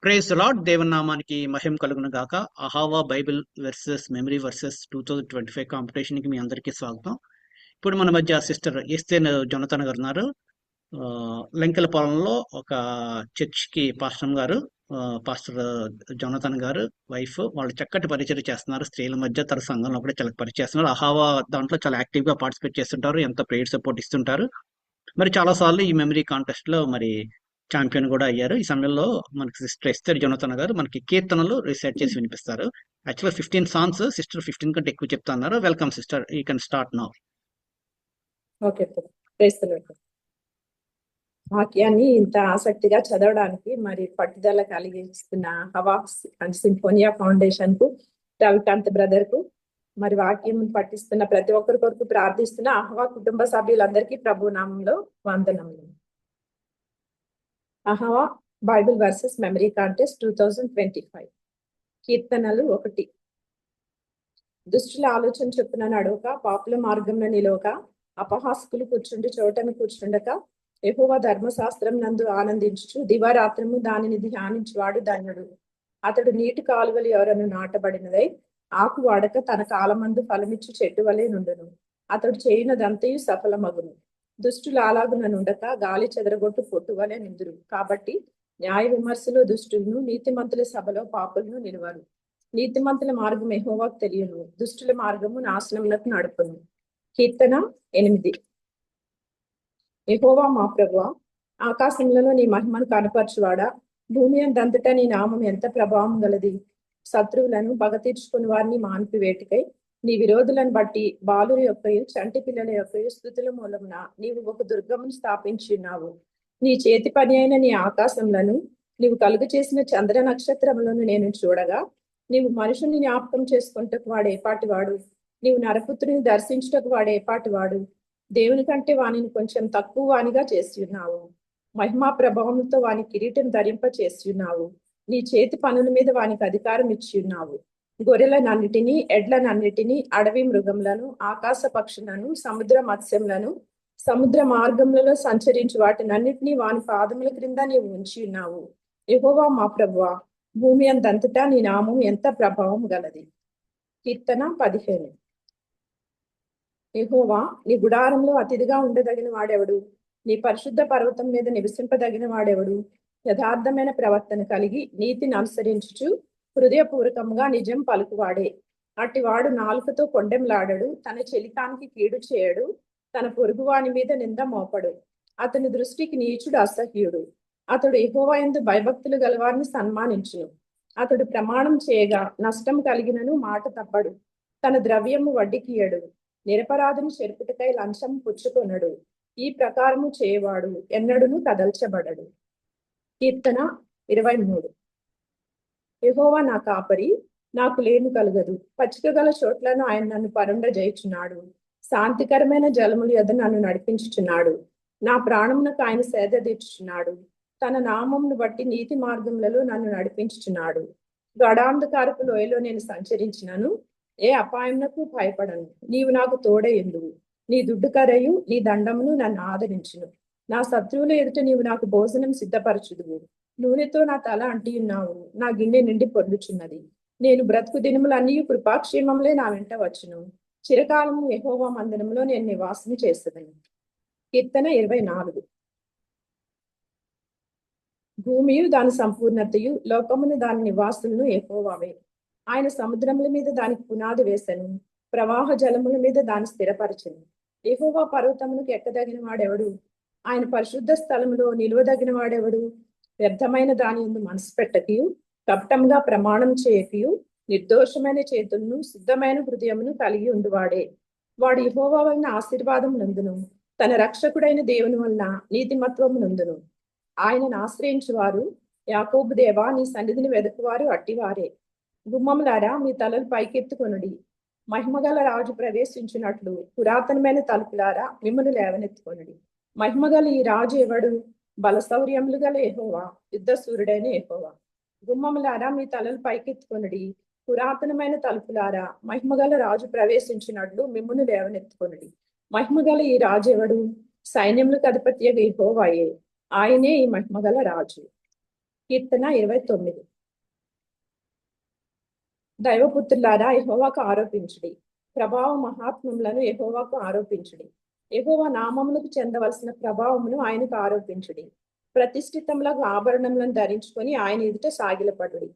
Praise lord దేవుని నామానికి మహిమ కలుగును గాక. Ahava Bible verses memory verses 2025 competition కి మీ అందరికీ స్వాగతం. ఇప్పుడు మన మధ్య సిస్టర్ ఎస్తేన్ జొనతన్ గారు ఉన్నారు. లంకెలపాలెంలో ఒక చర్చ్ కి పాస్టర్ గారు, పాస్టర్ జొనతన్ గారు వైఫ్ వాళ్ళు చక్కటి పరిచయం చేస్తున్నారు. స్త్రీల మధ్య తన సంఘంలో కూడా చాలా పరిచయం చేస్తున్నారు. అహావా దాంట్లో చాలా యాక్టివ్ గా పార్టిసిపేట్ చేస్తుంటారు, ఎంత ప్రేయర్ సపోర్ట్ ఇస్తుంటారు. మరి చాలా సార్లు ఈ మెమరీ కాంటెస్ట్ లో మరి ఛాంపియన్ కూడా అయ్యారు. ఈ సమయంలో మనకి సిస్టర్ ఎస్తర్ జొనతన్ గారు మనకి కీర్తనలు రీసెర్చ్ చేసి వినిపిస్తారు. యాక్చువల్గా 15 సాంగ్స్ సిస్టర్ 15 కంటే ఎక్కువ చెప్తా అన్నారు. Welcome sister, you can start now. Okay, వాక్యాన్ని ఇంత ఆసక్తిగా చదవడానికి మరి పట్టుదల కలిగిస్తున్న హవా అండ్ సింఫోనియా ఫౌండేషన్ కు, రవికాంత్ బ్రదర్ కు, మరి వాక్యం పట్టిస్తున్న ప్రతి ఒక్కరి కొరకు ప్రార్థిస్తున్న అహవా కుటుంబ సభ్యులందరికీ ప్రభు నామంలో వందనములు. అహవా బైబిల్ వర్సెస్ మెమరీ కాంటెస్ట్ 2025. కీర్తనలు 1. దుష్టుల ఆలోచన చొప్పున నడవక, పాపుల మార్గంలో నిలవక, అపహాసకులు కూర్చుండి చోటను కూర్చుండక, యెహోవా ధర్మశాస్త్రం నందు ఆనందించుచు దివారాత్రము దానిని ధ్యానించువాడు ధన్యుడు. అతడు నీటి కాలువలు ఎవరను నాటబడినదై ఆకు వాడక తన కాలమందు ఫలమిచ్చు చెట్టు వలె నుండును. అతడు చేయునదంతయు సఫలమగును. దుష్టులు అలాగున నుండక గాలి చెదరగొట్టు పొట్టు వలె నిందురు. కాబట్టి న్యాయ విమర్శలు దుష్టులను, నీతిమంతుల సభలో పాపులను నిలువరు. నీతిమంతుల మార్గం యెహోవాకు తెలియను, దుష్టుల మార్గము నాశనములకు నడుపును. కీర్తన 8. యెహోవా మా ప్రభువా, ఆకాశములలో నీ మహిమను కనపరచువాడా, భూమి అంతటా నీ నామం ఎంత ప్రభావం గలది. శత్రువులను పగ తీర్చుకుని వారిని మాన్పివేటికై నీ విరోధులను బట్టి బాలుల యొక్కయు చంటి పిల్లల యొక్కయు స్థుతుల మూలమున నీవు ఒక దుర్గమును స్థాపించి ఉన్నావు. నీ చేతి పని అయిన నీ ఆకాశములను నీవు కలుగు చేసిన చంద్ర నక్షత్రములను నేను చూడగా, నీవు మనుషుని జ్ఞాపకం చేసుకుంటకు వాడేపాటివాడు, నీవు నరపుత్రుని దర్శించుటకు వాడేపాటివాడు. దేవుని కంటే వానిని కొంచెం తక్కువ వానిగా చేసి ఉన్నావు. మహిమా ప్రభావంతో వాని కిరీటం ధరింప చేసి ఉన్నావు. నీ చేతి పనుల మీద వానికి అధికారం ఇచ్చి ఉన్నావు. గొర్రెలనన్నిటినీ, ఎడ్లనన్నిటినీ, అడవి మృగములను, ఆకాశ పక్షులను, సముద్ర మత్స్యములను, సముద్ర మార్గములలో సంచరించు వాటినన్నిటినీ వాని పాదముల క్రింద నీవు ఉంచి ఉన్నావు. యెహోవా మా ప్రభువా, భూమి అంతటా నీ నామం ఎంత ప్రభావం గలది. కీర్తన 15. యెహోవా, నీ గుడారంలో అతిథిగా ఉండదగిన వాడెవడు? నీ పరిశుద్ధ పర్వతం మీద నివసింపదగిన వాడెవడు? యథార్థమైన ప్రవర్తన కలిగి నీతిని అనుసరించుచు హృదయపూర్వకంగా నిజం పలుకువాడే. అట్టివాడు నాలుకతో కొండెంలాడడు, తన చెలికానికి కీడు చేయడు, తన పొరుగువాని మీద నింద మోపడు. అతని దృష్టికి నీచుడు అసహ్యుడు. అతడు యెహోవా యందు భయభక్తులు గలవారిని సన్మానించును. అతడు ప్రమాణం చేయగా నష్టం కలిగినను మాట తప్పడు. తన ద్రవ్యము వడ్డీకియడు. నిరపరాధిని చెరుపుటకై లంచం పుచ్చుకొనడు. ఈ ప్రకారము చేయవాడు ఎన్నడును కదల్చబడడు. కీర్తన 23. యెహోవా నా కాపరి, నాకు లేమి కలుగదు. పచ్చిక గల చోట్లను ఆయన నన్ను పరుండజేయుచున్నాడు. శాంతికరమైన జలములు యొద్ద నన్ను నడిపించుచున్నాడు. నా ప్రాణమునకు ఆయన సేద తీర్చుచున్నాడు. తన నామమును బట్టి నీతి మార్గములలో నన్ను నడిపించుచున్నాడు. గడాంధకారపు లోయలో నేను సంచరించినను ఏ అపాయమునకు భయపడను. నీవు నాకు తోడయుండువు. నీ దుడ్డు కర్రయు నీ దండమును నన్ను ఆదరించును. నా శత్రువుల ఎదుట నీవు నాకు భోజనం సిద్ధపరచుదువు. నూనెతో నా తల అంటియున్నావు. నా గిన్నె నిండి పొర్లుచున్నది. నేను బ్రతుకు దినములన్నీ కృపాక్షేమములే నా వెంట వచ్చును. చిరకాలము యెహోవా మందిరంలో నేను నివాసం చేసేదను. కీర్తన 24. భూమియు దాని సంపూర్ణతయు, లోకమును దాని నివాసులను యెహోవావే. ఆయన సముద్రముల మీద దానికి పునాది వేసెను, ప్రవాహ జలముల మీద దాన్ని స్థిరపరచెను. యెహోవా పర్వతములకు ఎక్కదగిన వాడెవడు? ఆయన పరిశుద్ధ స్థలములో నిలువదగిన వాడెవడు? వ్యర్థమైన దాని యందు మనసు పెట్టకయు, కపటంగా ప్రమాణం చేయకయు, నిర్దోషమైన చేతులను, శుద్ధమైన హృదయమును కలిగి ఉండువాడే. వాడు యెహోవా వలన ఆశీర్వాదం నందును, తన రక్షకుడైన దేవుని వలన నీతిమత్వము నందును. ఆయనను ఆశ్రయించువారు, యాకోబు దేవా, నీ సన్నిధిని వెదకువారు అట్టివారే. గుమ్మములారా, మీ తలలు పైకెత్తుకొనుడి. మహిమగల రాజు ప్రవేశించినట్లు పురాతనమైన తలుపులారా, మిమ్మల్ని లేవనెత్తుకొనుడి. మహిమగల ఈ రాజు ఎవడు? బలశౌర్యములు గల యెహోవా, యుద్ధసూరుడైన యెహోవా. గుమ్మములారా, మీ తలలు పైకెత్తుకొనుడి. పురాతనమైన తలుపులారా, మహిమగల రాజు ప్రవేశించినట్లు మిమ్మల్ని లేవనెత్తుకొనుడి. మహిమగల ఈ రాజు ఎవడు? సైన్యములకు అధిపతి యెహోవాయే. ఆయనే ఈ మహిమగల రాజు. కీర్తన 29. దైవపుత్రులారా, యెహోవాకు ఆరోపించుడి, ప్రభావ మహాత్మ్యములను యెహోవాకు ఆరోపించుడి. యెహోవా నామమునకు చెందవలసిన ప్రభావమును ఆయనకు ఆరోపించుడి. ప్రతిష్ఠితములకు ఆభరణములను ధరించుకొని ఆయన ఎదుట సాగిలపడుడి.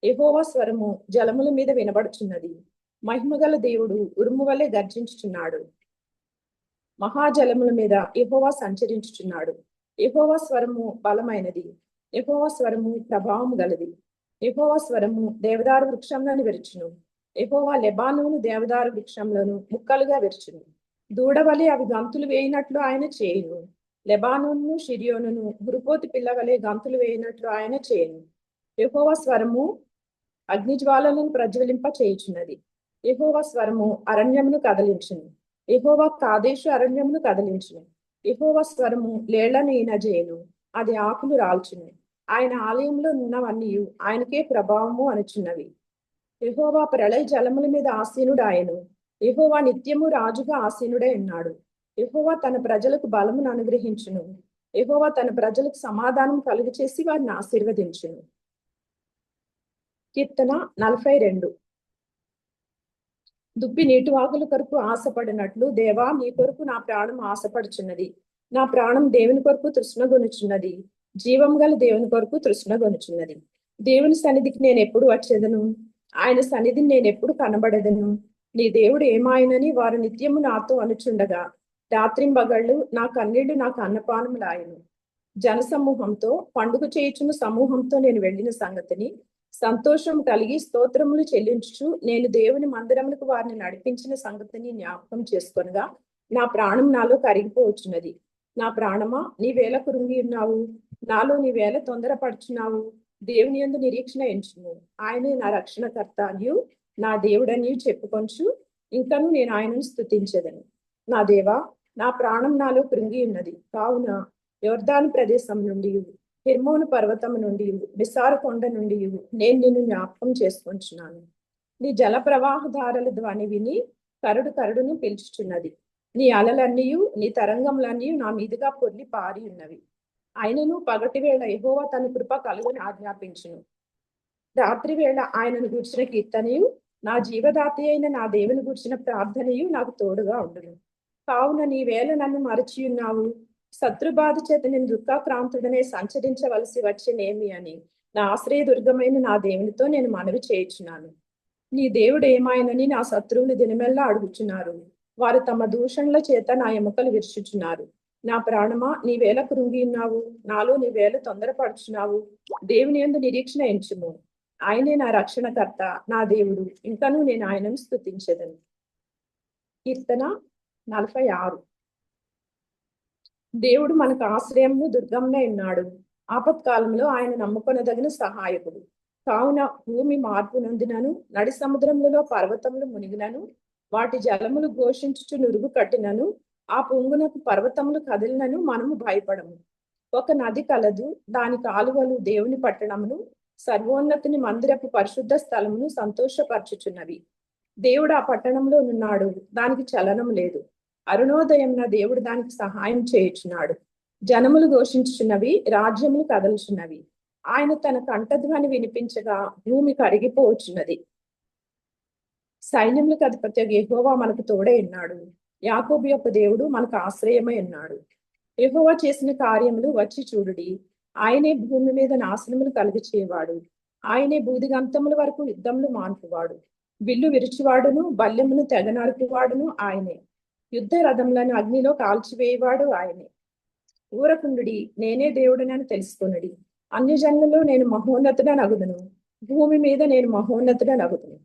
యెహోవా స్వరము జలముల మీద వినబడుచున్నది. మహిమగల దేవుడు ఉరుము వలె గర్జించుచున్నాడు. మహాజలముల మీద యెహోవా సంచరించుచున్నాడు. యెహోవా స్వరము బలమైనది. యెహోవా స్వరము ప్రభావము గలది. యెహోవా స్వరము దేవదారు వృక్షంలోని విరుచును. యెహోవా లెబానోను దేవదారు వృక్షంలోను ముక్కలుగా విరుచును. దూడవలే అవి గంతులు వేయినట్లు ఆయన చేయును. లెబానోను షిరియోనును గురుపోతి పిల్లవలే గంతులు వేయినట్లు ఆయన చేయును. యెహోవా స్వరము అగ్నిజ్వాలను ప్రజ్వలింప చేయుచున్నది. యెహోవా స్వరము అరణ్యమును కదలించును. యెహోవా కాదేశు అరణ్యమును కదలించును. యెహోవా స్వరము లేళ్లను ఈనజేయును. అది ఆకులు రాల్చును. ఆయన ఆలయంలో ఉన్నవన్నీ ఆయనకే ప్రభావము అనుచున్నవి. యెహోవా ప్రళయ జలముల మీద ఆసీనుడాయను. యెహోవా నిత్యము రాజుగా ఆసీనుడై ఉన్నాడు. యెహోవా తన ప్రజలకు బలమును అనుగ్రహించును. యెహోవా తన ప్రజలకు సమాధానం కలుగు చేసి వారిని ఆశీర్వదించును. కీర్తన 42. దుప్పి నీటి వాగుల కొరకు ఆశపడినట్లు, దేవా నీ కొరకు నా ప్రాణం ఆశపడుచున్నది. నా ప్రాణం దేవుని కొరకు తృష్ణగొనుచున్నది. జీవం గల దేవుని కొరకు తృష్ణగొనుచున్నది. దేవుని సన్నిధికి నేను ఎప్పుడు వచ్చేదను? ఆయన సన్నిధిని నేను ఎప్పుడు కనబడేదను? నీ దేవుడు ఏమాయనని వారు నిత్యము నాతో అనుచుండగా, రాత్రింబగళ్ళు నా కన్నీళ్లు నాకు అన్నపానములాయను. జనసమూహంతో పండుగ చేయుచున్న సమూహంతో నేను వెళ్ళిన సంగతిని సంతోషం కలిగి స్తోత్రములు చెల్లించుచు నేను దేవుని మందిరములకు వారిని నడిపించిన సంగతిని జ్ఞాపకం చేసుకొనగా నా ప్రాణం నాలో కరిగిపోవచ్చున్నది. నా ప్రాణమా, నీవేళ కృంగి ఉన్నావు? నాలో నీవేళ తొందరపడుచున్నావు? దేవుని యందు నిరీక్షణ ఎంచుము. ఆయనే నా రక్షణకర్త అనియు నా దేవుడని చెప్పుకొంచు ఇంకను నేను ఆయనను స్తుతించెదను. నా దేవా, నా ప్రాణం నాలో కృంగి ఉన్నది. కావున యొర్దాను ప్రదేశం నుండి, హెర్మోను పర్వతము నుండి, బిసారు కొండ నుండి నేను నిన్ను జ్ఞాపకం చేసుకొంచున్నాను. నీ జల ప్రవాహధారల ధ్వని విని కరుడు కరుడును పిలుచుచున్నది. నీ అలలన్నీ నీ తరంగములన్నీ నా మీదుగా పొర్లి పారి ఉన్నవి. ఆయనను పగటి వేళ యెహోవా తన కృప కలుగుని ఆజ్ఞాపించును. రాత్రి వేళ ఆయనను గూర్చిన కీర్తనయు, నా జీవదాతి అయిన నా దేవుని గూర్చిన ప్రార్థనయు నాకు తోడుగా ఉండును. కావున నీ వేళ నన్ను మరచి ఉన్నావు. శత్రుబాధ చేత నేను దుఃఖాక్రాంతుడనే సంచరించవలసి వచ్చేనేమి అని నా ఆశ్రయదుర్గమైన నా దేవునితో నేను మనవి చేయుచున్నాను. నీ దేవుడు ఏమాయనని నా శత్రువులు దినమెల్లా అడుగుచున్నారు. వారు తమ దూషణల చేత నా ఎముకలు విరుచుచున్నారు. నా ప్రాణమా, నీవేళ కృంగి ఉన్నావు? నాలో నీవేళ తొందరపడుచున్నావు? దేవుని యందు నిరీక్షణ ఎంచుము. ఆయనే నా రక్షణకర్త, నా దేవుడు, ఇంకనూ నేను ఆయనను స్తుతించెదను. కీర్తన 46. దేవుడు మనకు ఆశ్రయము దుర్గంగా ఉన్నాడు. ఆపత్కాలంలో ఆయన నమ్ముకొనదగిన సహాయకుడు. కావున భూమి మార్పు నొందినను, నడి సముద్రములలో పర్వతములు మునిగినను, వాటి జలములు ఘోషించుచు నురుగు కట్టినను, ఆ పొంగునకు పర్వతములు కదిలినను మనము భయపడము. ఒక నది కలదు, దాని కాలువలు దేవుని పట్టణమును, సర్వోన్నతుని మందిరపు పరిశుద్ధ స్థలమును సంతోషపరచుచున్నవి. దేవుడు ఆ పట్టణంలో ఉన్నాడు, దానికి చలనం లేదు. అరుణోదయంన దేవుడు దానికి సహాయం చేయుచున్నాడు. జనములు ఘోషించుచున్నవి, రాజ్యములు కదలుచున్నవి. ఆయన తన కంఠధ్వని వినిపించగా భూమి కరిగిపోవచ్చున్నది. సైన్యములకు అధిపతి యెహోవా మనకు తోడై ఉన్నాడు. యాకోబు యొక్క దేవుడు మనకు ఆశ్రయమై ఉన్నాడు. యెహోవా చేసిన కార్యములు వచ్చి చూడుడి. ఆయనే భూమి మీద నాశనములు కలుగ చేయవాడు. ఆయనే బూదిగంతముల వరకు యుద్ధములు మాన్పువాడు. విల్లు విరుచువాడును, బల్లెమును తెగ నరుకువాడును ఆయనే. యుద్ధ రథములను అగ్నిలో కాల్చివేయవాడు ఆయనే. ఊరకుండుడి, నేనే దేవుడనని తెలుసుకొనుడి. అన్యజనులలో నేను మహోన్నతుడని అగుదును. భూమి మీద నేను మహోన్నతుడని అగుదును.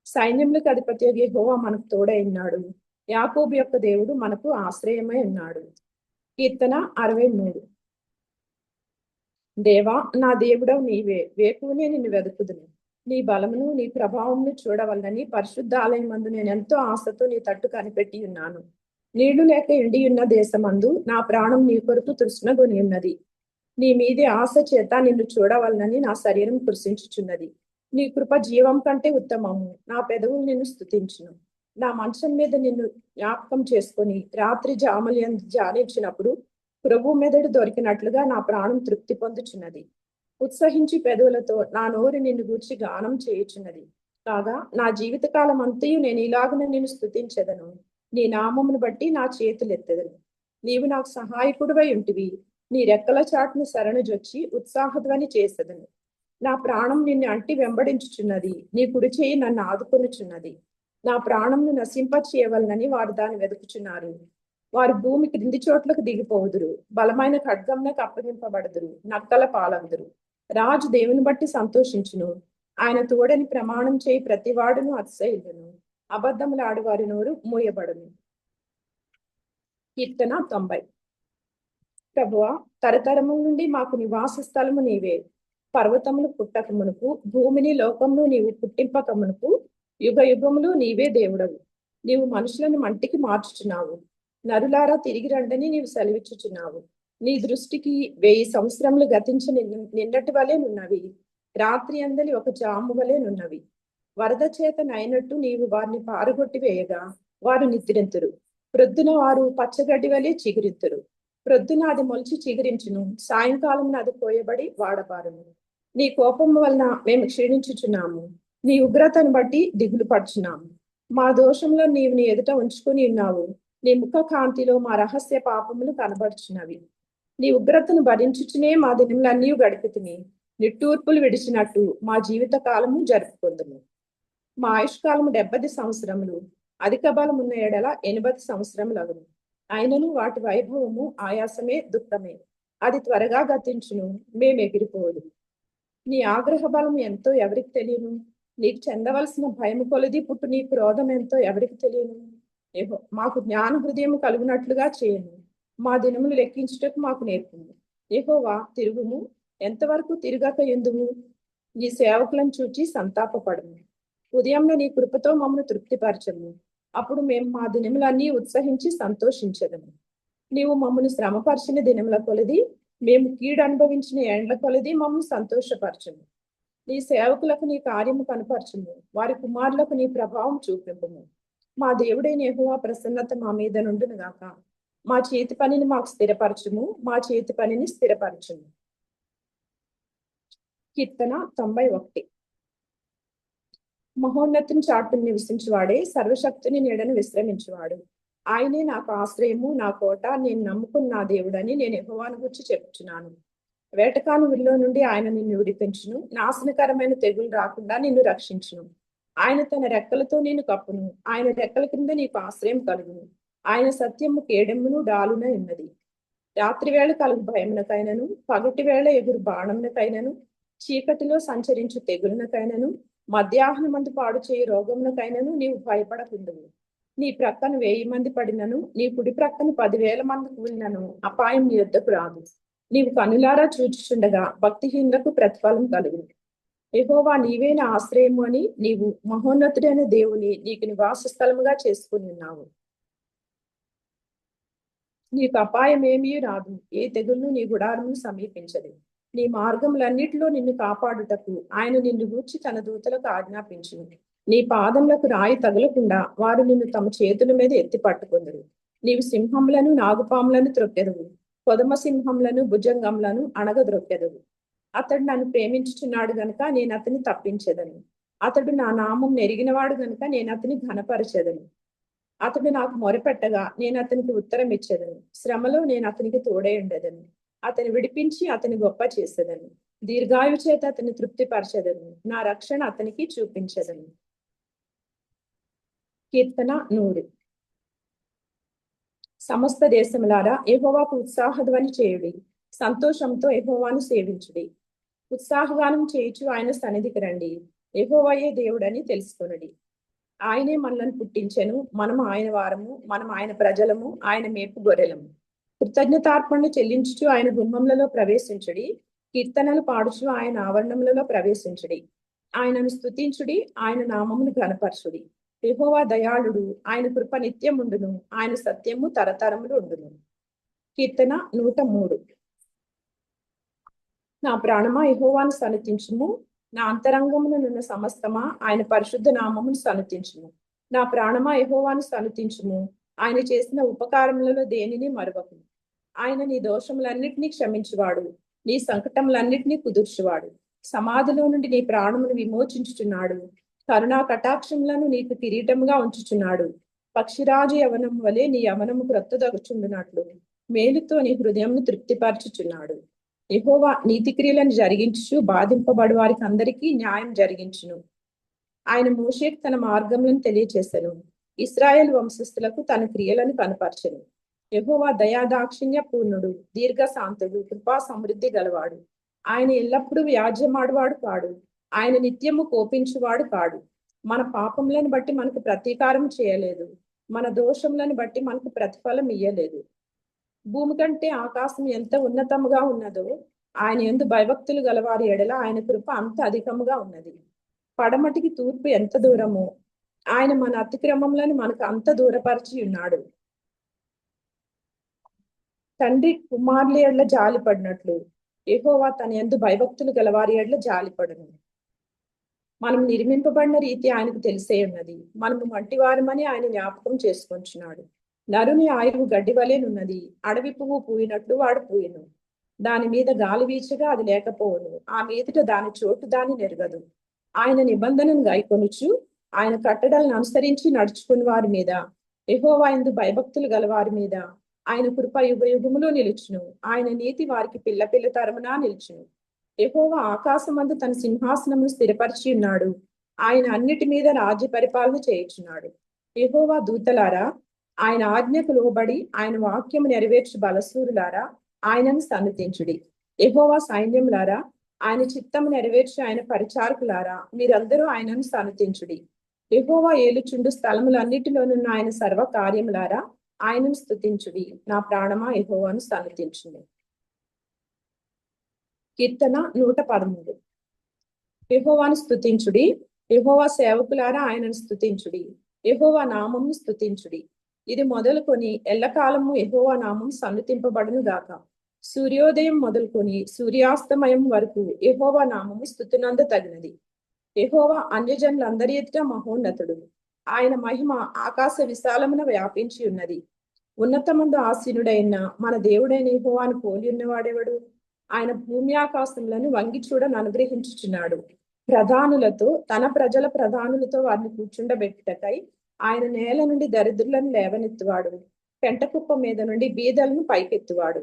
సైన్యములకు అధిపతి యెహోవా మనకు తోడై ఉన్నాడు. యాకోబు యొక్క దేవుడు మనకు ఆశ్రయమై ఉన్నాడు. కీర్తన 63. దేవా, నా దేవుడవు నీవే, వేకువనే నిన్ను వెతుకుదును. నీ బలమును నీ ప్రభావమును చూడవలనని పరిశుద్ధ ఆలయమందు నేను ఎంతో ఆశతో నీ తట్టు కనిపెట్టి ఉన్నాను. నీళ్లు లేక ఎండియున్న దేశమందు నా ప్రాణం నీ కొరకు తృష్ణగొని ఉన్నది. నీ మీదే ఆశ చేత నిన్ను చూడవలనని నా శరీరం కృషించుచున్నది. నీ కృప జీవం కంటే ఉత్తమము. నా పెదవులు నిన్ను స్తుతించును. నా మంచం మీద నిన్ను జ్ఞాపకం చేసుకొని రాత్రి జామల్యం ధ్యానించినప్పుడు ప్రభు మెదడు దొరికినట్లుగా నా ప్రాణం తృప్తి పొందుచున్నది. ఉత్సహించి పెదవులతో నా నోరు నిన్ను గూర్చి గానం చేయుచున్నది. కాగా నా జీవితకాలం అంతయు నేను ఇలాగున నిన్ను స్తుతించెదను. నీ నామమును బట్టి నా చేతులెత్తెదను. నీవు నాకు సహాయకుడివై ఉంటివి. నీ రెక్కల చాటును శరణుజొచ్చి ఉత్సాహధ్వని చేసెదను. నా ప్రాణం నిన్ను అంటి వెంబడించుచున్నది. నీ కుడి చేయి నన్ను ఆదుకొనుచున్నది. నా ప్రాణంను నశింపచేయవలనని వారు దాన్ని వెతుకుచున్నారు. వారు భూమి క్రింది చోట్లకు దిగిపోవుదురు. బలమైన ఖడ్గమునకు అప్పగింపబడుదురు. నక్కల పాలగుదురు. రాజు దేవుని బట్టి సంతోషించును. ఆయన తోడని ప్రమాణం చేయి ప్రతివాడును అతిశయిల్లును. అబద్ధములాడు వారి నోరు మూయబడును. కీర్తన 90. ప్రభువా, తరతరముల నుండి మాకు నివాస స్థలము నీవే. పర్వతములు పుట్టక మునుపు, భూమిని లోకమును నీవు పుట్టింపక మునుపు, యుగ యుగములు నీవే దేవుడవు. నీవు మనుషులను మంటికి మార్చుచున్నావు. నరులారా తిరిగి రండని నీవు సెలవిచ్చుచున్నావు. నీ దృష్టికి 1000 సంవత్సరములు గతించి నిన్నటి వలె నున్నవి. రాత్రి అందలి ఒక జాము వలె నున్నవి. వరద చేత నైనట్టు నీవు వారిని పారగొట్టి వేయగా వారు నిద్రింతురు. ప్రొద్దున వారు పచ్చగడ్డి వలె చిగురింతురు. ప్రొద్దున అది మొలిచి చిగురించును. సాయంకాలం అది కోయబడి వాడబారును. నీ కోపము వలన మేము క్షీణించుచున్నాము. నీ ఉగ్రతను బట్టి దిగులు పడుచున్నాము. మా దోషంలో నీవు నీ ఎదుట ఉంచుకుని ఉన్నావు. నీ ముఖ కాంతిలో మా రహస్య పాపములు కనబడుచున్నవి. నీ ఉగ్రతను భరించుచునే మా దినములన్నీ గడిపితిమి. నిట్టూర్పులు విడిచినట్టు మా జీవిత కాలము జరుపుకుందుము. మా ఆయుష్కాలము 70 సంవత్సరములు. అధిక బలం ఉన్న ఎడల 80 సంవత్సరములు అగును. అయినను వాటి వైభవము ఆయాసమే, దుఃఖమే. అది త్వరగా గతించును. మేము ఎగిరిపోదు. నీ ఆగ్రహ బలం ఎంతో ఎవరికి తెలియను. నీకు చెందవలసిన భయము కొలది పుట్టు నీ క్రోధం ఎంతో ఎవరికి తెలియను. మాకు జ్ఞాన హృదయము కలుగునట్లుగా చేయను. మా దినములు లెక్కించుటకు మాకు నేర్పుము. యెహోవా, తిరుగుము. ఎంతవరకు తిరగక ఎందుము? నీ సేవకులను చూచి సంతాపపడము. ఉదయంలో నీ కృపతో మమ్మల్ని తృప్తిపరచము. అప్పుడు మేము మా దినములన్నీ ఉత్సహించి సంతోషించదము. నీవు మమ్మల్ని శ్రమపరిచిన దినముల కొలది, మేము కీడు అనుభవించిన ఎండ్ల కొలది మమ్మల్ని సంతోషపరచము. నీ సేవకులకు నీ కార్యము కనపరచుము. వారి కుమారులకు నీ ప్రభావం చూపింపుము. మా దేవుడైన యెహోవా ప్రసన్నత మా మీద నుండును గాక. మా చేతి పనిని మాకు స్థిరపరచుము. మా చేతి పనిని స్థిరపరచుము. కీర్తన 91. మహోన్నతిని చాటును నివసించువాడే, సర్వశక్తుని నీడను విశ్రమించువాడు. ఆయనే నాకు ఆశ్రయము, నా కోట, నేను నమ్ముకున్న నా దేవుడని నేను యెహోవాను గురించి చెప్పుచున్నాను. వేటకాని ఊరిలో నుండి ఆయన నిన్ను విడిపించును. నాశనకరమైన తెగులు రాకుండా నిన్ను రక్షించును. ఆయన తన రెక్కలతో నిన్ను కప్పును. ఆయన రెక్కల కింద నీకు ఆశ్రయం కలుగును. ఆయన సత్యము కేడెమ్మును డాలున ఉన్నది. రాత్రి వేళ కలుగు భయమునకైనను, పగటి వేళ ఎగురు బాణమునకైనను, చీకటిలో సంచరించు తెగులునకైనను, మధ్యాహ్నమందు పాడు చేయి రోగమునకైనను నీవు భయపడకుందువు. నీ ప్రక్కన 1000 మంది పడినను, నీ కుడి ప్రక్కన 10,000 మంది కూలినను అపాయం నీ యొద్దకు రాదు. నీవు కనులారా చూచుచుండగా భక్తిహీనులకు ప్రతిఫలం కలుగును. యెహోవా, నీవే నా ఆశ్రయము అని నీవు మహోన్నతుడైన దేవుని నీకు నివాస స్థలముగా చేసుకుని ఉన్నావు. నీకు అపాయం ఏమీ రాదు. ఏ తెగులు నీ గుడారమును సమీపించదు. నీ మార్గములన్నిటిలో నిన్ను కాపాడుటకు ఆయన నిన్ను గూర్చి తన దూతలకు ఆజ్ఞాపించును. నీ పాదములకు రాయి తగలకుండా వారు నిన్ను తమ చేతుల మీద ఎత్తి పట్టుకొందురు. నీవు సింహములను, నాగుపాములను త్రొక్కెదవు. కొదమ సింహములను, భుజంగములను అణగద్రొక్కెదవు. అతడు నన్ను ప్రేమించుచున్నాడు గనుక నేను అతని తప్పించెదను. అతడు నా నామం నెరిగినవాడు గనుక నేను అతని ఘనపరచెదను. అతడు నాకు మొరపెట్టగా నేను అతనికి ఉత్తరం ఇచ్చేదను. శ్రమలో నేను అతనికి తోడై ఉండేదను. అతని విడిపించి అతని గొప్ప చేసేదను. దీర్ఘాయు చేత అతని తృప్తిపరచెదను. నా రక్షణ అతనికి చూపించెదను. కీర్తన 100. సమస్త దేశములారా యెహోవాకు ఉత్సాహధ్వని చేయుడి. సంతోషంతో యెహోవాను సేవించుడి. ఉత్సాహగానం చేయుచు ఆయన సన్నిధికి రండి. యెహోవాయే దేవుడని తెలుసుకొనుడి. ఆయనే మనలను పుట్టించెను. మనము ఆయన వారము, మనం ఆయన ప్రజలము, ఆయన మేపు గొర్రెలము. కృతజ్ఞతార్పణలు చెల్లించుచు ఆయన గుమ్మములలో ప్రవేశించుడి. కీర్తనలు పాడుచు ఆయన ఆవరణములలో ప్రవేశించుడి. ఆయనను స్తుతించుడి. ఆయన నామమును ఘనపరచుడి. యెహోవా దయాళుడు, ఆయన కృప నిత్యముండును. ఆయన సత్యము తరతరములు ఉండును. కీర్తన 103. నా ప్రాణమా యెహోవాను సన్నుతించుము. నా అంతరంగమునున్న సమస్తమా ఆయన పరిశుద్ధ నామమును సన్నుతించుము. నా ప్రాణమా యెహోవాను సన్నుతించుము. ఆయన చేసిన ఉపకారములలో దేనిని మరువకు. ఆయన నీ దోషములన్నిటినీ క్షమించువాడు. నీ సంకటములన్నిటినీ కుదుర్చువాడు. సమాధిలో నుండి నీ ప్రాణమును విమోచించుచున్నాడు. కరుణా కటాక్షములను నీకు కిరీటముగా ఉంచుచున్నాడు. పక్షిరాజు యవనం వలె నీ యవనము క్రొత్తదగుచుండునట్లు మేలుతో నీ హృదయంను తృప్తిపరచుచున్నాడు. యెహోవా నీతి క్రియలను జరిగించుచు బాధింపబడు వారికి అందరికీ న్యాయం జరిగించును. ఆయన మోషేకు తన మార్గములను తెలియచేసెను. ఇశ్రాయేలు వంశస్థులకు తన క్రియలను కనపరచెను. యెహోవా దయాదాక్షిణ్య పూర్ణుడు, దీర్ఘశాంతుడు, కృపా సమృద్ధి గలవాడు. ఆయన ఎల్లప్పుడూ వ్యాజ్యమాడువాడు కాడు. ఆయన నిత్యము కోపించువాడు కాడు. మన పాపములను బట్టి మనకు ప్రతీకారం చేయలేదు. మన దోషములను బట్టి మనకు ప్రతిఫలం ఇయ్యలేదు. భూమి కంటే ఆకాశం ఎంత ఉన్నతముగా ఉన్నదో ఆయన యందు భయభక్తులు గలవారి ఎడల ఆయన కృప అంత అధికముగా ఉన్నది. పడమటికి తూర్పు ఎంత దూరమో ఆయన మన అతిక్రమములను మనకు అంత దూరపరిచి ఉన్నాడు. తండ్రి కుమారుల ఎడల జాలిపడినట్లు యెహోవా తన యందు భయభక్తులు గలవారి ఎడల జాలిపడును. మనం నిర్మింపబడిన రీతి ఆయనకు తెలిసే ఉన్నది. మనము మట్టివారమని ఆయన జ్ఞాపకం చేసుకొంచున్నాడు. నరుని ఆయువు గడ్డి వలెనున్నది. అడవి పువ్వు పూయినట్లు వాడు పూయను. దాని మీద గాలి వీచగా అది లేకపోవును. ఆ మీదట దాని చోటు దాన్ని నెరగదు. ఆయన నిబంధనను గైకొనుచు ఆయన కట్టడలను అనుసరించి నడుచుకుని వారి మీద, యెహోవా యందు భయభక్తులు గలవారి మీద ఆయన కృప యుగయుగములో నిలుచును. ఆయన నీతి వారికి పిల్ల పిల్ల తరమునా నిలుచును. యెహోవా ఆకాశమందు తన సింహాసనమును స్థిరపరిచి ఉన్నాడు. ఆయన అన్నిటి మీద రాజ్య పరిపాలన చేయుచున్నాడు. యెహోవా దూతలారా, ఆయన ఆజ్ఞకు లోబడి ఆయన వాక్యము నెరవేర్చు బలసూరులారా, ఆయనను సన్నతించుడి. యెహోవా సైన్యములారా, ఆయన చిత్తము నెరవేర్చి ఆయన పరిచారకులారా, మీరందరూ ఆయనను సన్నతించుడి. యెహోవా ఏలుచుండు స్థలములన్నిటిలోనున్న ఆయన సర్వ కార్యములారా, ఆయనను స్తుతించుడి. నా ప్రాణమా యెహోవాను సన్నతించుడి. కీర్తన 113. యెహోవాను స్తుతించుడి. యెహోవా సేవకులారా ఆయనను స్తుతించుడి. యెహోవా నామమును స్తుతించుడి. ఇది మొదలుకొని ఎల్లకాలము యెహోవా నామం సన్నుతింపబడును గాక. సూర్యోదయం మొదలుకొని సూర్యాస్తమయం వరకు యెహోవా నామము స్తుతినంద తగినది. యెహోవా అన్యజనులందరి ఎదుట మహోన్నతుడు. ఆయన మహిమ ఆకాశ విశాలమున వ్యాపించి ఉన్నది. ఉన్నతమందు ఆసీనుడైన మన దేవుడైన యెహోవాను పోలి ఉన్నవాడెవడు? ఆయన భూమి ఆకాశములను వంగి చూడను అనుగ్రహించుచున్నాడు. ప్రధానులతో తన ప్రజల ప్రధానులతో వారిని కూర్చుండబెట్టుటకై ఆయన నేల నుండి దరిద్రులను లేవనెత్తువాడు. పెంటకుప్ప మీద నుండి బీదలను పైకెత్తువాడు.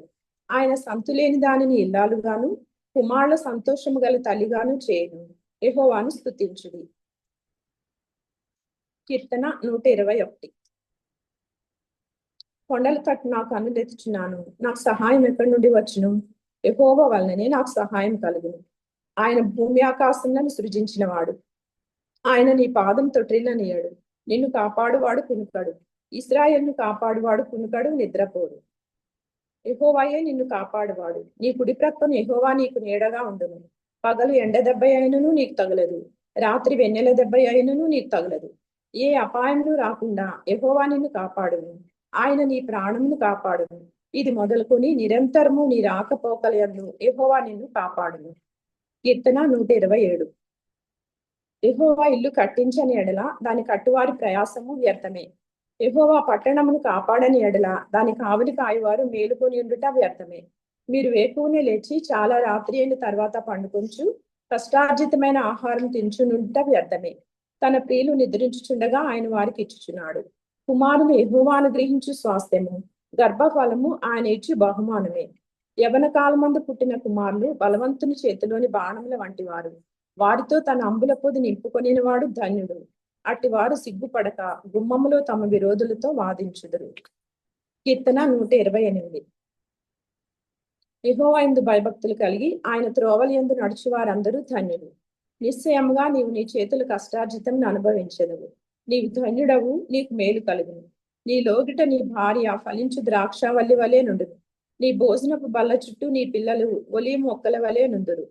ఆయన సంతులేని దానిని ఇల్లాలుగాను, కుమారుల సంతోషము గల తల్లిగాను చేయను. యెహోవాను స్తుతించుడి. కీర్తన 121. కొండల తట్టు నాకు కన్నులెత్తుచున్నాను. నాకు సహాయం ఎక్కడి నుండి వచ్చును? యెహోవా వలననే నాకు సహాయం కలుగును. ఆయన భూమి ఆకాశములను సృజించినవాడు. ఆయన నీ పాదం తొట్టిల్లనియడు. నిన్ను కాపాడువాడు కునుకడు. ఇశ్రాయేలును కాపాడువాడు కునుకడు, నిద్రపోడు. యెహోవాయే నిన్ను కాపాడువాడు. నీ కుడి ప్రక్కన యెహోవా నీకు నీడగా ఉండును. పగలు ఎండ దెబ్బ అయినను నీకు తగలదు. రాత్రి వెన్నెల దెబ్బ అయినను నీకు తగలదు. ఏ అపాయమును రాకుండా యెహోవా నిన్ను కాపాడును. ఆయన నీ ప్రాణమును కాపాడును. ఇది మొదలుకొని నిరంతరము నీ రాకపోకలందు యెహోవా నిన్ను కాపాడును. కీర్తన 127. యెహోవా ఇల్లు కట్టించని ఎడల దాని కట్టువారి ప్రయాసము వ్యర్థమే. యెహోవా పట్టణమును కాపాడని ఎడల దాని కావలి కాయువారు మేలుకొని ఉండుట వ్యర్థమే. మీరు వేకువనే లేచి చాలా రాత్రి అయిన తర్వాత పండుకొంచు కష్టార్జితమైన ఆహారం తించునుండుట వ్యర్థమే. తన ప్రియులు నిద్రించుచుండగా ఆయన వారికి ఇచ్చుచున్నాడు. కుమారులు యెహోవాను గ్రహించు స్వాస్థ్యము, గర్భఫలము ఆయన ఇచ్చి బహుమానమే. యవన కాలమందు పుట్టిన కుమారులు బలవంతుని చేతిలోని బాణముల వంటి వారు. వారితో తన అంబుల పొది నింపుకొనినవాడు ధన్యుడు. అట్టివారు సిగ్గుపడక గుమ్మములో తమ విరోధులతో వాదించుదురు. కీర్తన 128. యెహోవా యందు భయభక్తులు కలిగి ఆయన త్రోవల యందు నడుచు వారందరూ ధన్యులు. నిశ్చయముగా నీవు నీ చేతుల కష్టార్జితం అనుభవించెదవు. నీవు ధన్యుడవు, నీకు మేలు కలుగును. నీ లోగిట నీ భార్య ఫలించు ద్రాక్షవల్లి వలె నుండును. నీ భోజనపు బల్ల చుట్టూ నీ పిల్లలు ఒలీవ మొక్కల వలె నుందురు.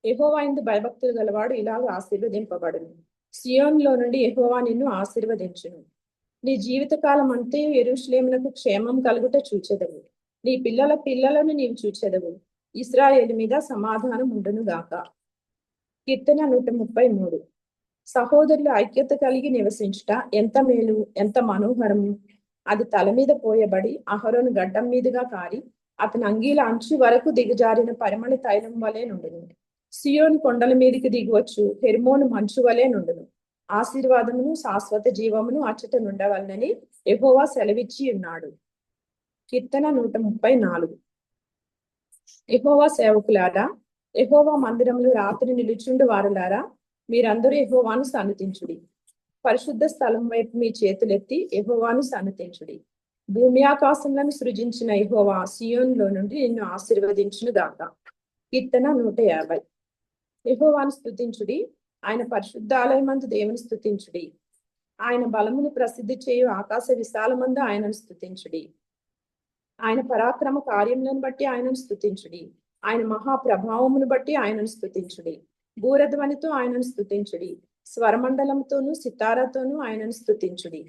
యెహోవా యందు భయభక్తులు గలవాడు ఇలాగ ఆశీర్వదింపబడును. సియోనులో నుండి యెహోవా నిన్ను ఆశీర్వదించును. నీ జీవితకాలం అంతయు యెరూషలేమునకు క్షేమం కలుగుట చూచెదవు. నీ పిల్లల పిల్లలను నీవు చూచెదవు. ఇశ్రాయేలు మీద సమాధానం ఉండును గాక. కీర్తన 133. సహోదరులు ఐక్యత కలిగి నివసించుట ఎంత మేలు, ఎంత మనోహరము. అది తల మీద పోయబడి అహరోను గడ్డం మీదుగా కారి అతని అంగీల అంచు వరకు దిగజారిన పరిమళ తైలం వలె నుండును. సియోను కొండల మీదికి దిగివచ్చు హెర్మోను మంచు వలె నుండును. ఆశీర్వాదమును శాశ్వత జీవమును అచ్చట నుండవలనని యెహోవా సెలవిచ్చి ఉన్నాడు. కీర్తన 134. యెహోవా సేవకులారా, యెహోవా మందిరములో రాత్రి నిలుచుండు వారులారా, మీరందరూ యెహోవాను సన్నుతించుడి. పరిశుద్ధ స్థలం వైపు మీ చేతులెత్తి యెహోవాను సన్నుతించుడి. భూమి ఆకాశములను సృజించిన యెహోవా సియోనులో నుండి నిన్ను ఆశీర్వదించును గాక. కీర్తన 150. యెహోవాను స్తుతించుడి, ఆయన పరిశుద్ధాలయమందు దేవుని స్తుతించుడి. ఆయన బలమును ప్రసిద్ధి చేయు ఆకాశ విశాలమందు ఆయనను స్తుతించుడి. ఆయన పరాక్రమ కార్యములను బట్టి ఆయనను స్తుతించుడి. ఆయన మహాప్రభావమును బట్టి ఆయనను స్తుతించుడి. బూరధ్వనితో ఆయనను స్తుతించుడి. స్వరమండలంతోనూ సితారాతోనూ ఆయనను స్తుతించుడి.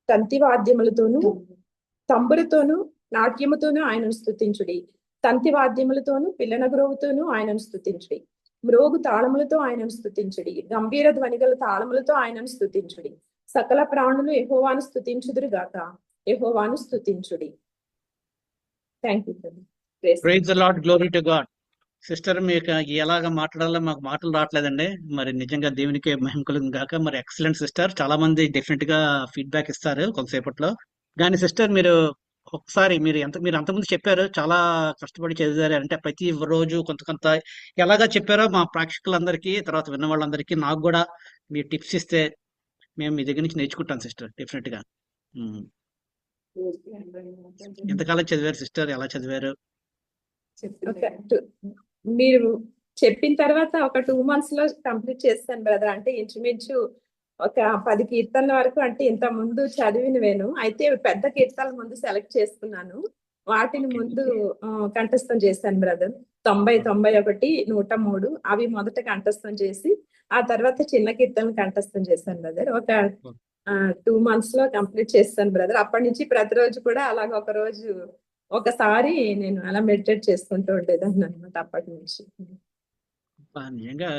తంతి వాద్యములతోనూ తంబురతోనూ నాట్యముతోనూ ఆయనను స్తుతించుడి. తంతి వాద్యములతోనూ పిల్లనగ్రోవుతోనూ ఆయనను స్తుతించుడి. మ్రోగు తాళములతో ఆయనను స్తుతించుడి. గంభీర ధ్వనిగల తాళములతో ఆయనను స్తుతించుడి. సకల ప్రాణులు యెహోవాను స్తుతించుదురు గాక. యెహోవాను స్తుతించుడి. Thank you. Praise the Lord, glory to God. Sister మీకు ఎలాగ మాట్లాడాలో మాకు మాటలు రావట్లేదండి. మరి నిజంగా దేవునికి మహిమ కలుగును గాక. మరి ఎక్సలెంట్ సిస్టర్, చాలా మంది డెఫినెట్ గా ఫీడ్బ్యాక్ ఇస్తారు కొంతసేపట్లో. కానీ సిస్టర్ మీరు ఒకసారి మీరు అంతకుముందు చెప్పారు, చాలా కష్టపడి చదివారు అంటే ప్రతి రోజు కొంత కొంత ఎలాగా చెప్పారో మా ప్రేక్షకులందరికీ, తర్వాత విన్న వాళ్ళందరికీ, నాకు కూడా మీరు టిప్స్ ఇస్తే మేము మీ దగ్గర నుంచి నేర్చుకుంటాం సిస్టర్ డెఫినెట్ గా. ఎంతకాలం చదివారు సిస్టర్, ఎలా చదివారు? మీరు చెప్పిన తర్వాత ఒక 2 months లో కంప్లీట్ చేస్తాను బ్రదర్. అంటే ఇంచుమించు ఒక 10 కీర్తనల వరకు, అంటే ఇంత ముందు చదివినవేను. అయితే పెద్ద కీర్తనల ముందు సెలెక్ట్ చేసుకున్నాను, వాటిని ముందు కంఠస్థం చేశాను బ్రదర్. 90, 91, 103 అవి మొదట కంఠస్థం చేసి ఆ తర్వాత చిన్న కీర్తనలు కంఠస్థం చేశాను బ్రదర్. ఒక 2 months లో కంప్లీట్ చేస్తాను బ్రదర్. అప్పటి నుంచి ప్రతిరోజు కూడా అలాగ ఒక రోజు ఒకసారి నేను అలా మెడిటేట్ చేసుకుంటూ ఉండేదాన్ని అనమాట అప్పటి నుంచి. నిజంగా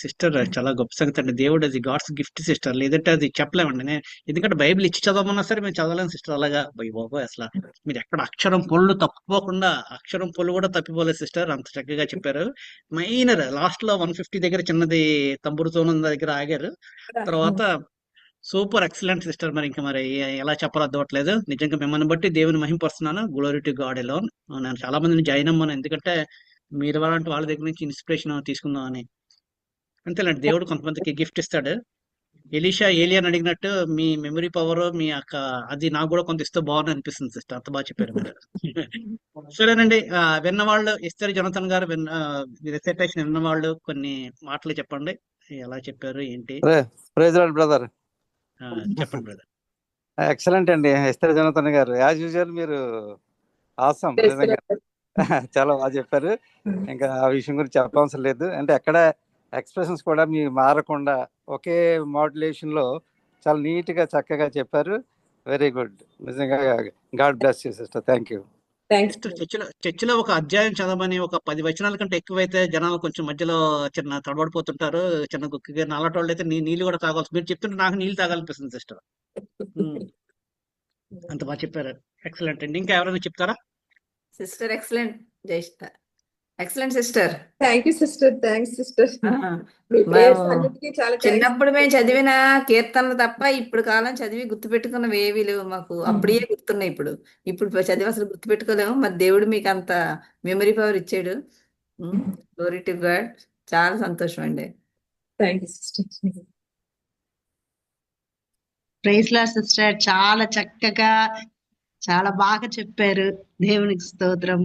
సిస్టర్ చాలా గొప్ప సంగతి అండి. దేవుడు అది గాడ్స్ గిఫ్ట్ సిస్టర్, లేదంటే అది చెప్పలేమండి. ఎందుకంటే బైబిల్ ఇచ్చి చదవమన్నా సరే మేము చదవలేము సిస్టర్. అలాగా బాబోయ్, అసలు మీరు ఎక్కడ అక్షరం పొల్లు తప్పుకోకుండా, అక్షరం పొల్లు కూడా తప్పిపోలేదు సిస్టర్, అంత చక్కగా చెప్పారు. మైనర్ లాస్ట్ లో 150 దగ్గర చిన్నది తంబురుతోన దగ్గర ఆగారు. తర్వాత సూపర్ ఎక్సలెంట్ సిస్టర్. మరి ఇంకా మరి ఎలా చెప్పాలో అర్థవట్లేదు. నిజంగా మిమ్మల్ని బట్టి దేవుని మహింపరుస్తున్నాను. Glory to God alone. నేను చాలా మందిని జాయిన్ అవ్వను, ఎందుకంటే మీరు అలాంటి వాళ్ళ దగ్గర నుంచి ఇన్స్పిరేషన్ తీసుకుందాం అని. అంతేలేండి, దేవుడు కొంతమందికి గిఫ్ట్ ఇస్తాడు. ఏలియాని అడిగినట్టు మీ మెమరీ పవర్, మీ యొక్క అది నాకు కూడా కొంత ఇస్తే బాగుంది అనిపిస్తుంది సిస్టర్. అంత బాగా చెప్పారు మీరు. సరేనండి, విన్నవాళ్ళు ఎస్తేర్ జోనాథన్ గారు రిసైటేషన్ విన్నవాళ్ళు కొన్ని మాటలు చెప్పండి, ఎలా చెప్పారు ఏంటి. Praise Lord brother. చెప్పండి బ్రదర్. ఎక్సలెంట్ అండి ఎస్తేర్ జోనాథన్ గారు, యాజ్ యూజువల్ మీరు ఆసమ్, నిజంగా చాలా బాగా చెప్పారు. ఇంకా ఆ విషయం గురించి చెప్పవసరం లేదు. అంటే ఎక్కడ ఎక్స్ప్రెషన్స్ కూడా మీ మారకుండా ఒకే మాడ్యులేషన్ లో చాలా నీట్ గా చక్కగా చెప్పారు. వెరీ గుడ్, నిజంగా God bless you sister. Thank you. చర్చిలో ఒక అధ్యాయం చదవమని, ఒక 10 వచనాల కంటే ఎక్కువైతే జనాలు కొంచెం మధ్యలో చిన్న తడబడిపోతుంటారు. చిన్న గుక్కిగా నాలటోళ్ళు అయితే నీళ్ళు కూడా తాగాల్సి, మీరు చెప్తుంటే నాకు నీళ్ళు తాగాలనిపిస్తుంది సిస్టర్. అంత బాగా చెప్పారు. ఎక్సలెంట్ అండి. ఇంకా ఎవరైనా చెప్తారా? Sister excellent. Excellent sister. Thank you sister. Thanks sister. చిన్నప్పుడు మేము చదివిన కీర్తనలు తప్ప ఇప్పుడు కాలం చదివి గుర్తుపెట్టుకున్నవి ఏవి లేవు మాకు. అప్పుడే గుర్తున్నాయి. ఇప్పుడు చదివి అసలు గుర్తుపెట్టుకోలేము. మరి దేవుడు మీకు అంత మెమరీ పవర్ ఇచ్చాడు. Glory to God. చాలా సంతోషం అండి. Thank you sister. Praise Lord sister, చాలా చక్కగా చాలా బాగా చెప్పారు. దేవునికి స్తోత్రం.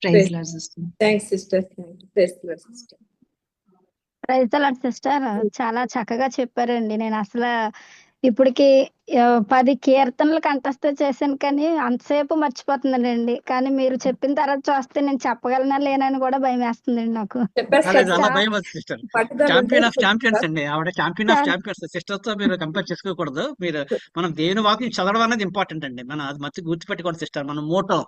Praise Lord sister. Thanks sister. Praise Lord sister. Praise Lord sister, చాలా చక్కగా చెప్పారండి. నేను అసలు ఇప్పటికి 10 కీర్తనలు కంఠస్థ చేశాను, కానీ అంతసేపు మర్చిపోతున్నానండి. కానీ మీరు చెప్పిన తర్వాత చూస్తే నేను చెప్పగలనా లేనని కూడా భయం వేస్తుందండి నాకు. ఛాంపియన్ ఆఫ్ ఛాంపియన్స్ అండి ఆవిడ, ఛాంపియన్ ఆఫ్ ఛాంపియన్స్. సిస్టర్ తో మీరు కంపేర్ చేసుకోకూడదు. మనం దేవుని వాక్యం చదవడం అనేది ఇంపార్టెంట్ అండి. మనం అది మధ్య గుర్తుపెట్టుకోండి సిస్టర్. మన motto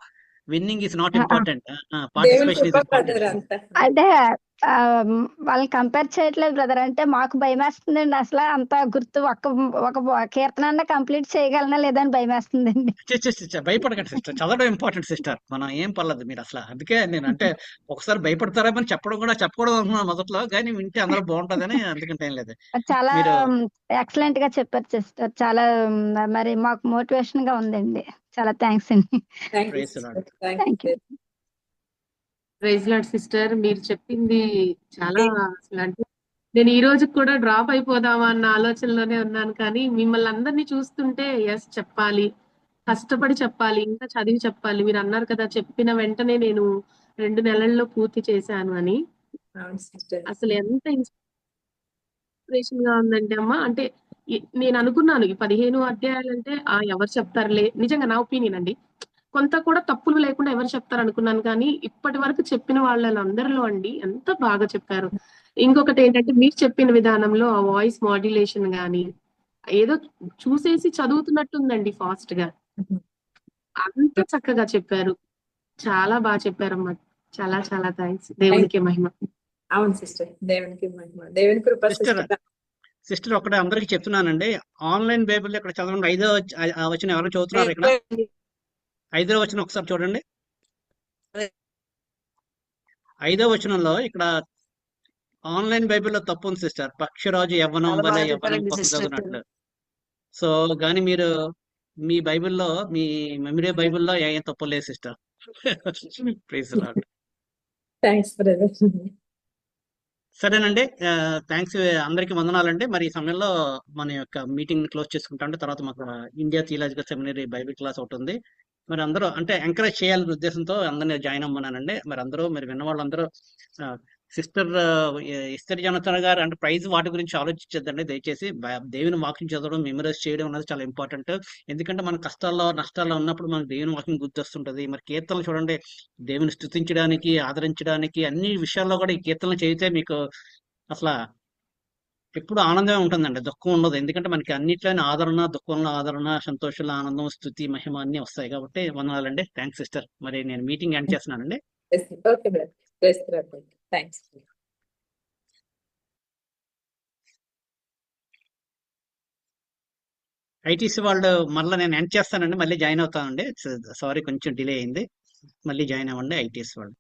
winning is not ah, important, దేవుని పార్టిసిపేషన్ ఇస్ కృప ఇంపార్టెంట్. బ్రదర్ అంతా. అంటే ఆ, వాళ్ళని కంపేర్ చేయట్లేదు బ్రదర్. అంటే మాకు భయం వేస్తుందండి. అసలు అంత గుర్తు ఒక కీర్తన కంప్లీట్ చేయగలనా లేదా అని భయం వేస్తుందండి. భయపడకండి సిస్టర్, చదవడం ఇంపార్టెంట్ సిస్టర్. మనం ఏం పర్లేదు మీరు అసలు. అందుకే నేను అంటే ఒకసారి భయపడతారేమని చెప్పకూడదు అనుకున్నాను మొదట్లో, కానీ వింటే అందరూ బాగుంటుందని, అందుకంటే ఏం లేదు. చాలా మీరు ఎక్సలెంట్ గా చెప్పారు సిస్టర్. చాలా మరి మాకు మోటివేషన్ గా ఉందండి. చాలా థ్యాంక్స్ అండి. Thank you praise Lord. Sister, thank thank you. You. Praise Lord sister, మీరు చెప్పింది చాలా అసలు అంటే నేను ఈ రోజు కూడా డ్రాప్ అయిపోదామా అన్న ఆలోచనలోనే ఉన్నాను, కానీ మిమ్మల్ని అందరినీ చూస్తుంటే ఎస్ చెప్పాలి, కష్టపడి చెప్పాలి, ఇంకా చదివి చెప్పాలి. మీరు అన్నారు కదా చెప్పిన వెంటనే నేను 2 నెలల్లో పూర్తి చేశాను అని. అవును సిస్టర్. అసలు ఎంత ఇన్స్పిరేషన్ గా ఉందంటే అమ్మా, అంటే నేను అనుకున్నాను ఈ 15 అధ్యాయాలంటే ఎవరు చెప్తారులే, నిజంగా నా ఒపీనియన్ అండి, కొంత కూడా తప్పులు లేకుండా ఎవరు చెప్తారు అనుకున్నాను, కానీ ఇప్పటి వరకు చెప్పిన వాళ్ళందరిలో అండి ఎంత బాగా చెప్పారు. ఇంకొకటి ఏంటంటే మీరు చెప్పిన విధానంలో ఆ వాయిస్ మాడ్యులేషన్ గాని ఏదో చూసేసి చదువుతున్నట్టుందండి ఫాస్ట్ గా, అంత చక్కగా చెప్పారు. చాలా బాగా చెప్పారమ్మా. చాలా చాలా థ్యాంక్స్. దేవునికి మహిమ. అవును సిస్టర్, దేవునికి మహిమ, దేవుని కృప సిస్టర్ సిస్టర్. సిస్టర్ ఒకటే అందరికి చెప్తున్నానండి, ఆన్లైన్ బైబిల్ ఇక్కడ చదవండి. 5వ వచనం ఎవరు చదువుతున్నారు ఇక్కడ? 5వ వచనం ఒకసారి చూడండి. 5వ వచనంలో ఇక్కడ ఆన్లైన్ బైబిల్లో తప్పు ఉంది సిస్టర్. పక్షిరాజు యవ్వనం చాలా వలె బాగా యవ్వనం చెప్పారండి సిస్టర్. పొసగనట్లు. సో కానీ మీరు మీ బైబిల్లో, మీ మెమరీ బైబిల్లో ఏం తప్పు లేదు సిస్టర్. Praise Lord. Thanks brother. సరేనండి, థ్యాంక్స్. అందరికీ వందనాలండి. మరి ఈ సమయంలో మన యొక్క మీటింగ్ క్లోజ్ చేసుకుంటాం. తర్వాత మాకు India theological seminary Bible class ఒకటి ఉంది. మరి అందరూ అంటే ఎంకరేజ్ చేయాలనే ఉద్దేశంతో అందరినీ జాయిన్ అమ్మన్నానండి. మరి అందరూ మరి విన్న వాళ్ళందరూ సిస్టర్ ఇస్తరి జనతన గారు అంటే ప్రైజ్ వాటి గురించి ఆలోచించద్దండి దయచేసి. దేవుని వాక్యం చదవడం, మెమరైజ్ చేయడం అనేది చాలా ఇంపార్టెంట్. ఎందుకంటే మన కష్టాల్లో నష్టాల్లో ఉన్నప్పుడు మనకు దేవుని వాక్యం గుర్తొస్తుంటది. మరి కీర్తనలు చూడండి, దేవుని స్తుతించడానికి, ఆదరించడానికి అన్ని విషయాల్లో కూడా ఈ కీర్తనలు చదివితే మీకు అసలు ఎప్పుడు ఆనందమే ఉంటుందండి, దుఃఖం ఉండదు. ఎందుకంటే మనకి అన్నిట్లోనే ఆదరణ, దుఃఖంలో ఆదరణ, సంతోషంలో ఆనందం, స్తుతి, మహిమ అన్ని వస్తాయి. కాబట్టి వందనాలండి. Thanks sister. మరి నేను మీటింగ్ ఎండ్ చేస్తున్నానండి. Okay brother, thanks. ఐటీసీ వాళ్ళు మళ్ళీ నేను ఎండ్ చేస్తానండి, మళ్ళీ జాయిన్ అవుతానండి. సారీ కొంచెం డిలే అయింది. మళ్ళీ జాయిన్ అవ్వండి ఐటీసీ వాళ్ళు.